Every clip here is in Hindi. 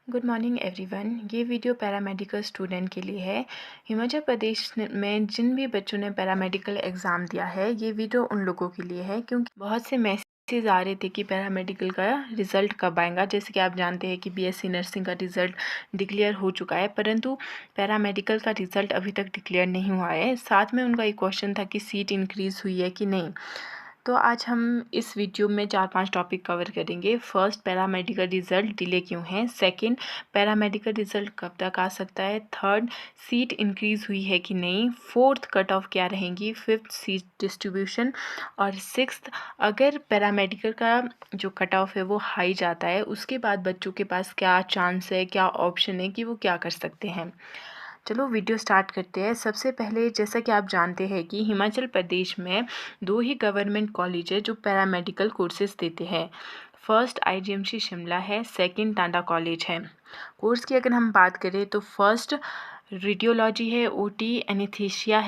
Good morning everyone. ये वीडियो पैरामेडिकल स्टूडेंट के लिए है। हिमाचल प्रदेश में जिन भी बच्चों ने पैरामेडिकल एग्ज़ाम दिया है, ये वीडियो उन लोगों के लिए है क्योंकि बहुत से मैसेज आ रहे थे कि पैरामेडिकल का रिज़ल्ट कब आएगा। जैसे कि आप जानते हैं कि बीएससी नर्सिंग का रिज़ल्ट डिक्लेयर हो चुका है, परंतु पैरामेडिकल का रिज़ल्ट अभी तक डिक्लेयर नहीं हुआ है। साथ में उनका एक क्वेश्चन था कि सीट इंक्रीज़ हुई है कि नहीं। तो आज हम इस वीडियो में 4-5 टॉपिक कवर करेंगे। फर्स्ट, पैरामेडिकल रिज़ल्ट डिले क्यों है। सेकंड, पैरामेडिकल रिज़ल्ट कब तक आ सकता है। थर्ड, सीट इंक्रीज़ हुई है कि नहीं। फोर्थ, कट ऑफ क्या रहेंगी। Fifth, seat distribution. और सिक्स्थ, अगर पैरामेडिकल का जो कट ऑफ है वो हाई जाता है, उसके बाद बच्चों के पास क्या चांस है, क्या ऑप्शन है कि वो क्या कर सकते हैं। चलो वीडियो स्टार्ट करते हैं। सबसे पहले, जैसा कि आप जानते हैं कि हिमाचल प्रदेश में 2 ही गवर्नमेंट कॉलेज है जो पैरामेडिकल कोर्सेज देते हैं। फर्स्ट आईजीएमसी शिमला है, सेकंड टांडा कॉलेज है। कोर्स की अगर हम बात करें तो फर्स्ट रेडियोलॉजी है, ओटी, एनेस्थीसिया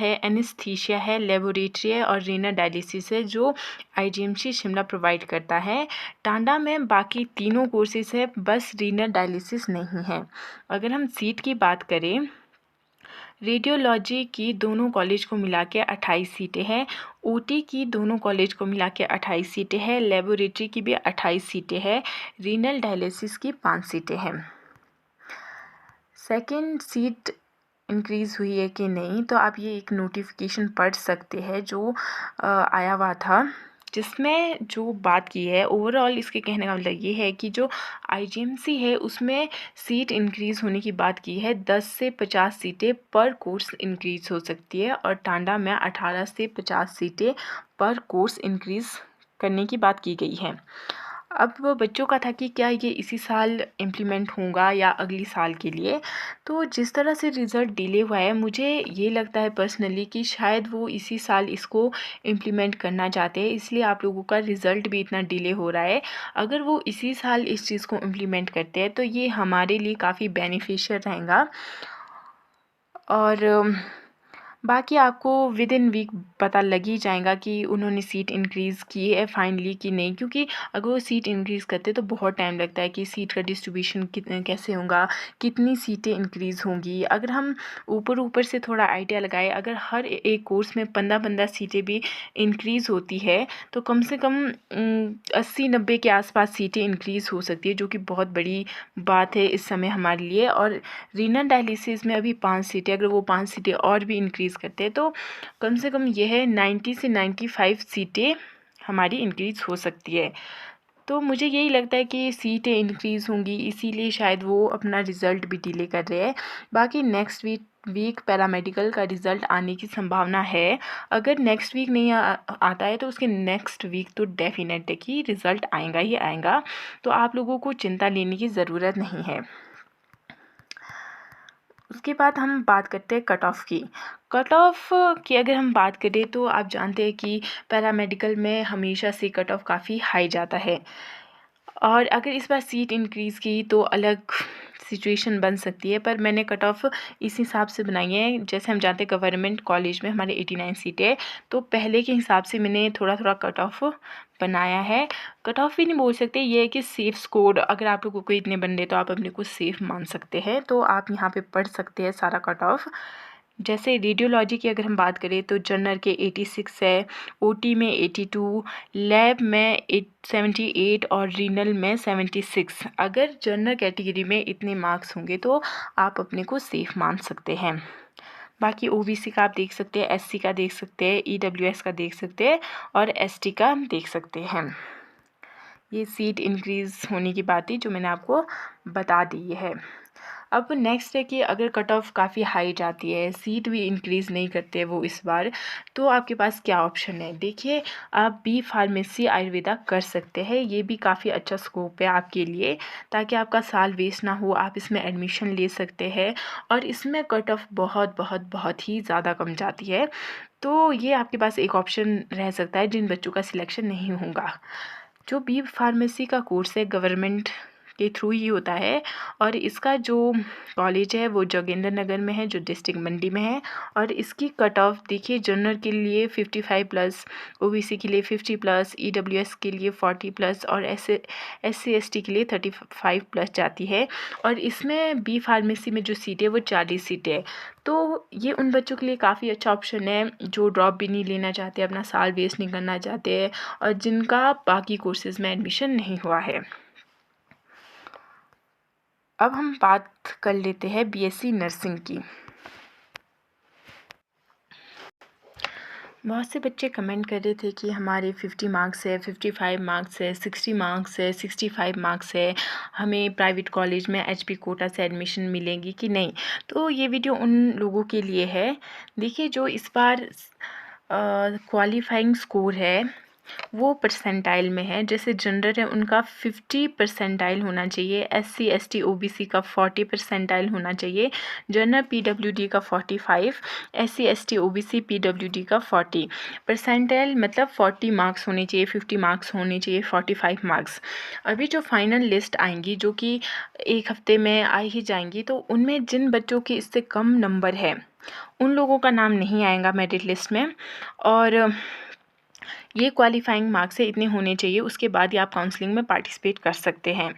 है, लेबोरेटरी है और रीनल डायलिसिस है जो आईजीएमसी शिमला प्रोवाइड करता है। टांडा में बाकी तीनों कोर्सेज है, बस रीनल डायलिसिस नहीं है। अगर हम सीट की बात करें, रेडियोलॉजी की दोनों कॉलेज को मिला के 28 सीटें हैं, ओटी की दोनों कॉलेज को मिला के 28 सीटें हैं, लेबोरेटरी की भी 28 सीटें हैं, रीनल डायलिसिस की 5 सीटें हैं। सेकंड, सीट इंक्रीज़ हुई है कि नहीं, तो आप ये एक नोटिफिकेशन पढ़ सकते हैं जो आया हुआ था, जिसमें जो बात की है ओवरऑल इसके कहने का मतलब ये है कि जो आईजीएमसी है उसमें सीट इंक्रीज़ होने की बात की है। 10 से 50 सीटें पर कोर्स इंक्रीज़ हो सकती है और टांडा में 18 से 50 सीटें पर कोर्स इंक्रीज़ करने की बात की गई है। अब वो बच्चों का था कि क्या ये इसी साल इम्प्लीमेंट होगा या अगली साल के लिए। तो जिस तरह से रिज़ल्ट डिले हुआ है, मुझे ये लगता है पर्सनली कि शायद वो इसी साल इसको इम्प्लीमेंट करना चाहते हैं, इसलिए आप लोगों का रिज़ल्ट भी इतना डिले हो रहा है। अगर वो इसी साल इस चीज़ को इम्प्लीमेंट करते हैं तो ये हमारे लिए काफ़ी बेनिफिशियल रहेगा। और बाकी आपको विद इन वीक पता लग ही जाएगा कि उन्होंने सीट इंक्रीज़ की है फाइनली कि नहीं, क्योंकि अगर वो सीट इंक्रीज़ करते तो बहुत टाइम लगता है कि सीट का डिस्ट्रीब्यूशन कैसे होगा, कितनी सीटें इंक्रीज़ होंगी। अगर हम ऊपर से थोड़ा आइडिया लगाए, अगर हर एक कोर्स में 15-15 सीटें भी इंक्रीज़ होती है तो कम से कम 80-90 के आसपास सीटें इंक्रीज़ हो सकती है, जो कि बहुत बड़ी बात है इस समय हमारे लिए। और रीनल डायलिसिस में अभी 5 सीटें, अगर वो 5 सीटें और भी इंक्रीज़ करते हैं तो कम से कम यह 90 से 95 सीटें हमारी इंक्रीज़ हो सकती है। तो मुझे यही लगता है कि सीटें इंक्रीज़ होंगी, इसीलिए शायद वो अपना रिज़ल्ट भी डिले कर रहे हैं। बाकी नेक्स्ट वीक पैरामेडिकल का रिज़ल्ट आने की संभावना है। अगर नेक्स्ट वीक नहीं आता है तो उसके नेक्स्ट वीक तो डेफिनेट है कि रिज़ल्ट आएगा ही आएगा। तो आप लोगों को चिंता लेने की ज़रूरत नहीं है। उसके बाद हम बात करते हैं कट ऑफ़ की। कट ऑफ़ की अगर हम बात करें तो आप जानते हैं कि पैरामेडिकल में हमेशा से कट ऑफ़ काफ़ी हाई जाता है, और अगर इस बार सीट इंक्रीज़ की तो अलग सिचुएशन बन सकती है। पर मैंने कट ऑफ़ इस हिसाब से बनाई है, जैसे हम जानते हैं गवर्नमेंट कॉलेज में हमारे 89 सीटें हैं, तो पहले के हिसाब से मैंने थोड़ा कट ऑफ़ बनाया है। कट ऑफ़ भी नहीं बोल सकते, ये है कि सेफ़ स्कोर, अगर आप लोगों को इतने बनने तो आप अपने को सेफ़ मान सकते हैं। तो आप यहाँ पे पढ़ सकते हैं सारा कट ऑफ़। जैसे रेडियोलॉजी की अगर हम बात करें तो जनरल के 86 है, ओटी में 82, लैब में 78 और रीनल में 76। अगर जनरल कैटेगरी में इतने मार्क्स होंगे तो आप अपने को सेफ़ मान सकते हैं। बाकी ओबीसी का आप देख सकते हैं, एससी का देख सकते हैं, ईडब्ल्यूएस का देख सकते हैं और एसटी का देख सकते हैं। ये सीट इंक्रीज़ होने की बात थी जो मैंने आपको बता दी है। अब नेक्स्ट है कि अगर कट ऑफ़ काफ़ी हाई जाती है, सीट भी इंक्रीज़ नहीं करते वो इस बार, तो आपके पास क्या ऑप्शन है। देखिए, आप बी फार्मेसी आयुर्वेदा कर सकते हैं, ये भी काफ़ी अच्छा स्कोप है आपके लिए, ताकि आपका साल वेस्ट ना हो, आप इसमें एडमिशन ले सकते हैं। और इसमें कट ऑफ़ बहुत ही ज़्यादा कम जाती है, तो ये आपके पास एक ऑप्शन रह सकता है जिन बच्चों का सिलेक्शन नहीं होगा। जो बी फार्मेसी का कोर्स है गवर्नमेंट के थ्रू ही होता है। और इसका जो कॉलेज है वो जोगिंदर नगर में है, जो डिस्ट्रिक्ट मंडी में है। और इसकी कट ऑफ देखिए, जनरल के लिए 55+, ओबीसी के लिए 50+, ईडब्ल्यूएस के लिए 40+, और SC ST के लिए 35+ जाती है। और इसमें बी फार्मेसी में जो सीट है वो 40 सीटें है। तो ये उन बच्चों के लिए काफ़ी अच्छा ऑप्शन है जो ड्रॉप भी नहीं लेना चाहते, अपना साल वेस्ट नहीं करना चाहते हैं, और जिनका बाकी कोर्सेज़ में एडमिशन नहीं हुआ है। अब हम बात कर लेते हैं BSc नर्सिंग की। बहुत से बच्चे कमेंट कर रहे थे कि हमारे 50 मार्क्स है, 55 मार्क्स है, 60 मार्क्स है, 65 मार्क्स है, हमें प्राइवेट कॉलेज में HP कोटा से एडमिशन मिलेगी कि नहीं। तो ये वीडियो उन लोगों के लिए है। देखिए, जो इस बार क्वालिफाइंग स्कोर है वो परसेंटाइल में है। जैसे जनरल है उनका 50 परसेंटाइल होना चाहिए, SC ST OBC का 40 परसेंटाइल होना चाहिए, जनरल PWD का 45, SC ST OBC PWD का 40 परसेंटाइल, मतलब 40 मार्क्स होने चाहिए, 50 मार्क्स होने चाहिए, 45 मार्क्स। अभी जो फाइनल लिस्ट आएंगी, जो कि एक हफ्ते में आ ही जाएंगी, तो उनमें जिन बच्चों के इससे कम नंबर है उन लोगों का नाम नहीं आएगा मेरिट लिस्ट में। और ये क्वालिफाइंग मार्क्स से इतने होने चाहिए, उसके बाद ही आप काउंसलिंग में पार्टिसिपेट कर सकते हैं।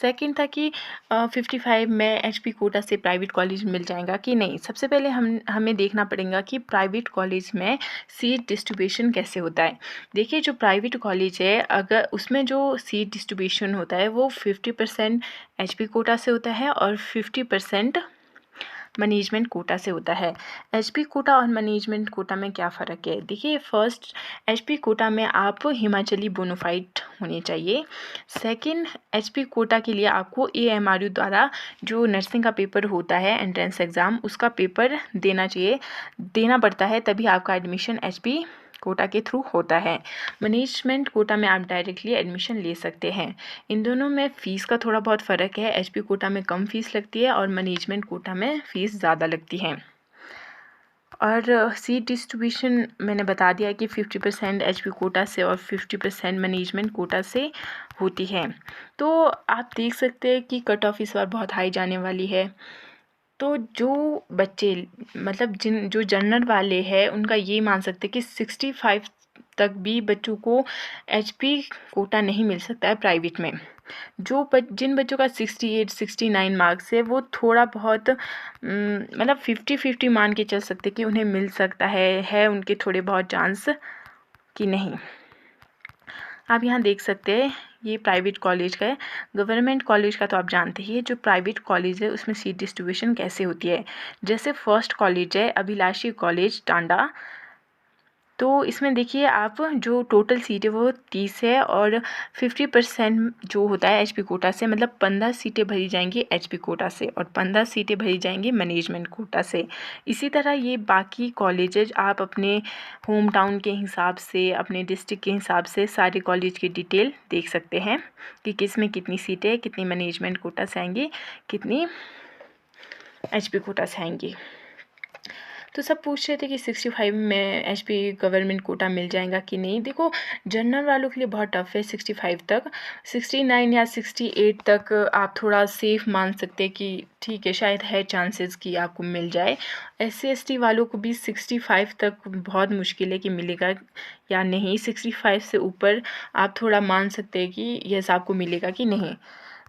सेकंड था कि 55 में HP कोटा से प्राइवेट कॉलेज मिल जाएगा कि नहीं। सबसे पहले हमें देखना पड़ेगा कि प्राइवेट कॉलेज में सीट डिस्ट्रीब्यूशन कैसे होता है। देखिए, जो प्राइवेट कॉलेज है, अगर उसमें जो सीट डिस्ट्रीब्यूशन होता है वो 50% HP कोटा से होता है और 50% मैनेजमेंट कोटा से होता है। HP कोटा और मैनेजमेंट कोटा में क्या फ़र्क है? देखिए, फर्स्ट HP कोटा में आप हिमाचली बोनाफाइड होने चाहिए। सेकंड, HP कोटा के लिए आपको AMRU द्वारा जो नर्सिंग का पेपर होता है, एंट्रेंस एग्ज़ाम, उसका पेपर देना पड़ता है, तभी आपका एडमिशन HP कोटा के थ्रू होता है। मैनेजमेंट कोटा में आप डायरेक्टली एडमिशन ले सकते हैं। इन दोनों में फ़ीस का थोड़ा बहुत फ़र्क है। HP कोटा में कम फ़ीस लगती है और मैनेजमेंट कोटा में फ़ीस ज़्यादा लगती है। और सीट डिस्ट्रीब्यूशन मैंने बता दिया कि 50% HP कोटा से और 50% मैनेजमेंट कोटा से होती है। तो आप देख सकते हैं कि कट ऑफ इस बार बहुत हाई जाने वाली है। तो जो बच्चे, मतलब जो जनरल वाले हैं, उनका ये मान सकते हैं कि 65 तक भी बच्चों को HP कोटा नहीं मिल सकता है प्राइवेट में। जिन बच्चों का 68 69 मार्क्स है, वो थोड़ा बहुत मतलब 50-50 मान के चल सकते कि उन्हें मिल सकता है उनके थोड़े बहुत चांस कि नहीं। आप यहाँ देख सकते हैं, ये प्राइवेट कॉलेज का है। गवर्नमेंट कॉलेज का तो आप जानते ही है। जो प्राइवेट कॉलेज है उसमें सीट डिस्ट्रीब्यूशन कैसे होती है। जैसे फर्स्ट कॉलेज है अभिलाषी कॉलेज टांडा, तो इसमें देखिए, आप जो टोटल सीट है वो 30 है और 50% जो होता है HP कोटा से, मतलब 15 सीटें भरी जाएंगी HP कोटा से और 15 सीटें भरी जाएंगी मैनेजमेंट कोटा से। इसी तरह ये बाकी कॉलेजेज आप अपने होम टाउन के हिसाब से, अपने डिस्ट्रिक्ट के हिसाब से सारे कॉलेज की डिटेल देख सकते हैं कि किस में कितनी सीटें, कितनी मैनेजमेंट कोटा से आएंगी, कितनी HP कोटा से आएंगी। तो सब पूछ रहे थे कि 65 में HP गवर्नमेंट कोटा मिल जाएगा कि नहीं। देखो, जनरल वालों के लिए बहुत टफ है 65 तक। 69 या 68 तक आप थोड़ा सेफ मान सकते हैं कि ठीक है, शायद है चांसेस कि आपको मिल जाए। SC ST वालों को भी 65 तक बहुत मुश्किल है कि मिलेगा या नहीं। 65 से ऊपर आप थोड़ा मान सकते हैं कि यस, आपको मिलेगा कि नहीं।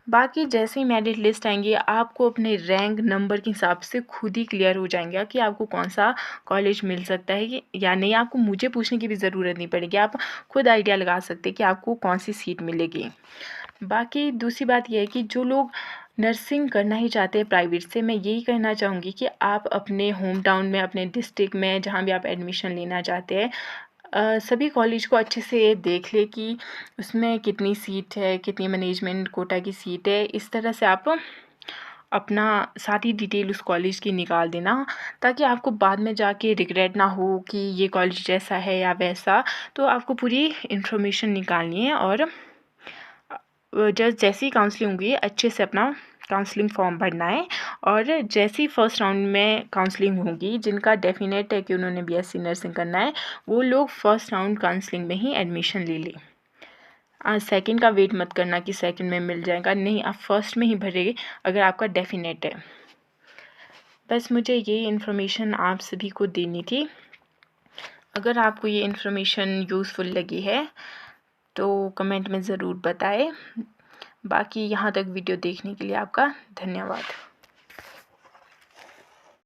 बाकी जैसे ही मेरिट लिस्ट आएंगी, आपको अपने रैंक नंबर के हिसाब से खुद ही क्लियर हो जाएंगे कि आपको कौन सा कॉलेज मिल सकता है या नहीं। आपको मुझे पूछने की भी ज़रूरत नहीं पड़ेगी, आप खुद आइडिया लगा सकते हैं कि आपको कौन सी सीट मिलेगी। बाकी दूसरी बात यह है कि जो लोग नर्सिंग करना ही चाहते हैं प्राइवेट से, मैं यही कहना चाहूँगी कि आप अपने होम टाउन में, अपने डिस्ट्रिक्ट में, जहाँ भी आप एडमिशन लेना चाहते हैं, सभी कॉलेज को अच्छे से देख ले कि उसमें कितनी सीट है, कितनी मैनेजमेंट कोटा की सीट है। इस तरह से आप अपना सारी डिटेल उस कॉलेज की निकाल देना, ताकि आपको बाद में जाके रिग्रेट ना हो कि ये कॉलेज जैसा है या वैसा। तो आपको पूरी इन्फॉर्मेशन निकालनी है और जैसी काउंसलिंग होगी अच्छे से अपना काउंसलिंग फॉर्म भरना है। और जैसी फर्स्ट राउंड में काउंसलिंग होगी, जिनका डेफिनेट है कि उन्होंने BSc नर्सिंग करना है, वो लोग फर्स्ट राउंड काउंसलिंग में ही एडमिशन ले लें। सेकंड का वेट मत करना कि सेकंड में मिल जाएगा, नहीं, आप फर्स्ट में ही भरेंगे अगर आपका डेफिनेट है। बस मुझे ये इन्फॉर्मेशन आप सभी को देनी थी। अगर आपको ये इन्फॉर्मेशन यूज़फुल लगी है तो कमेंट में ज़रूर बताएं। बाकी यहाँ तक वीडियो देखने के लिए आपका धन्यवाद।